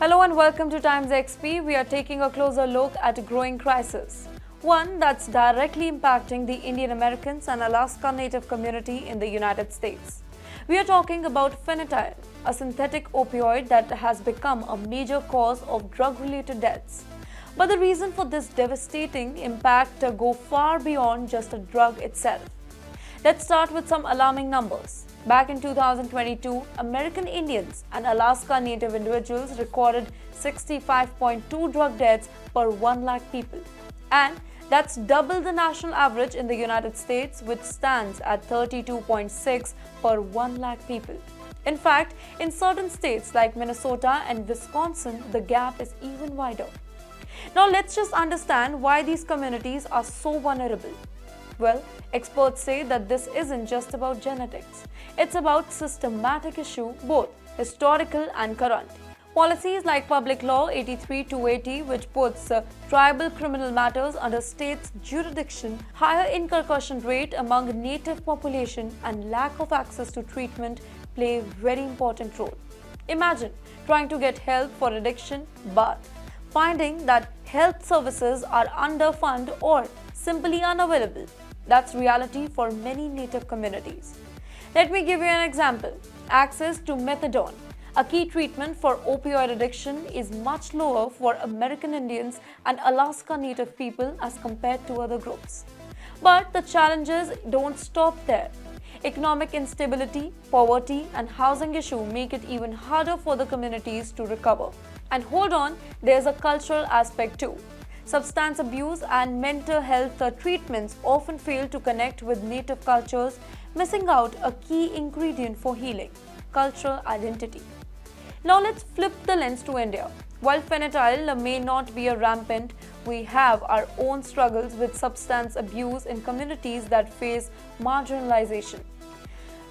Hello and welcome to TimesXP. We are taking a closer look at a growing crisis, one that's directly impacting the Indian Americans and Alaska Native community in the United States. We are talking about fentanyl, a synthetic opioid that has become a major cause of drug-related deaths. But the reason for this devastating impact go far beyond just a drug itself. Let's start with some alarming numbers. Back in 2022, American Indians and Alaska Native individuals recorded 65.2 drug deaths per 1 lakh people. And that's double the national average in the United States, which stands at 32.6 per 1 lakh people. In fact, in certain states like Minnesota and Wisconsin, the gap is even wider. Now let's just understand why these communities are so vulnerable. Well, experts say that this isn't just about genetics. It's about systematic issue, both historical and current. Policies like Public Law 83-280, which puts tribal criminal matters under states' jurisdiction, higher incarceration rate among native population, and lack of access to treatment play a very important role. Imagine trying to get help for addiction, but finding that health services are underfunded or simply unavailable. That's reality for many native communities. Let me give you an example. Access to methadone, a key treatment for opioid addiction, is much lower for American Indians and Alaska Native people as compared to other groups. But the challenges don't stop there. Economic instability, poverty, and housing issue make it even harder for the communities to recover. And hold on, there's a cultural aspect too. Substance abuse and mental health treatments often fail to connect with native cultures, missing out a key ingredient for healing: cultural identity. Now let's flip the lens to India. While fentanyl may not be a rampant, we have our own struggles with substance abuse in communities that face marginalization.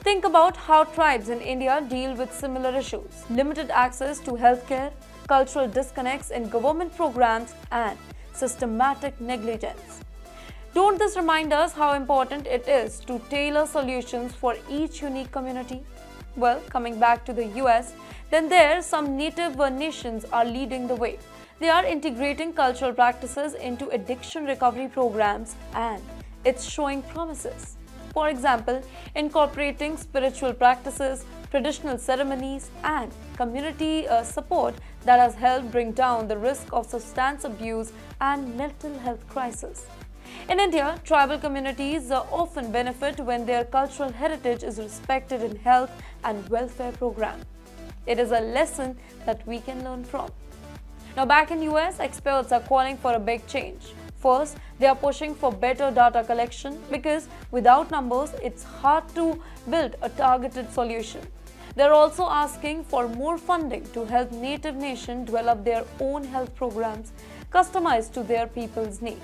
Think about how tribes in India deal with similar issues: limited access to healthcare, cultural disconnects in government programs, and systematic negligence. Don't this remind us how important it is to tailor solutions for each unique community? Well, coming back to the US, then there some native nations are leading the way. They are integrating cultural practices into addiction recovery programs, and it's showing promises. For example, incorporating spiritual practices, traditional ceremonies, and community support that has helped bring down the risk of substance abuse and mental health crisis. In India, tribal communities often benefit when their cultural heritage is respected in health and welfare programs. It is a lesson that we can learn from. Now back in US, experts are calling for a big change. First, they are pushing for better data collection because without numbers, it's hard to build a targeted solution. They're also asking for more funding to help native nations develop their own health programs customized to their people's need.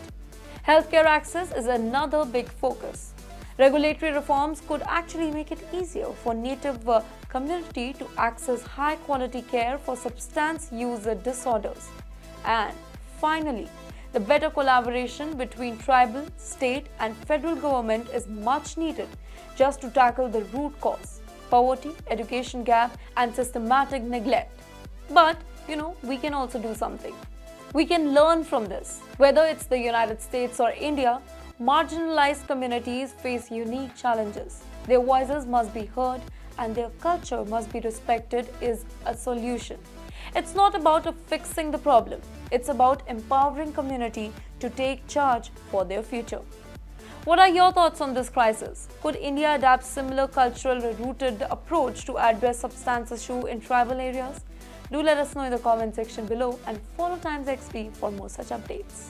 Healthcare access is another big focus. Regulatory reforms could actually make it easier for native community to access high-quality care for substance use disorders. And finally, the better collaboration between tribal, state, and federal government is much needed just to tackle the root cause: poverty, education gap, and systematic neglect. But, we can also do something. We can learn from this. Whether it's the United States or India, marginalized communities face unique challenges. Their voices must be heard and their culture must be respected is a solution. It's not about fixing the problem. It's about empowering community to take charge for their future. What are your thoughts on this crisis? Could India adapt similar cultural rooted approach to address substance issue in tribal areas? Do let us know in the comment section below and follow TimesXP for more such updates.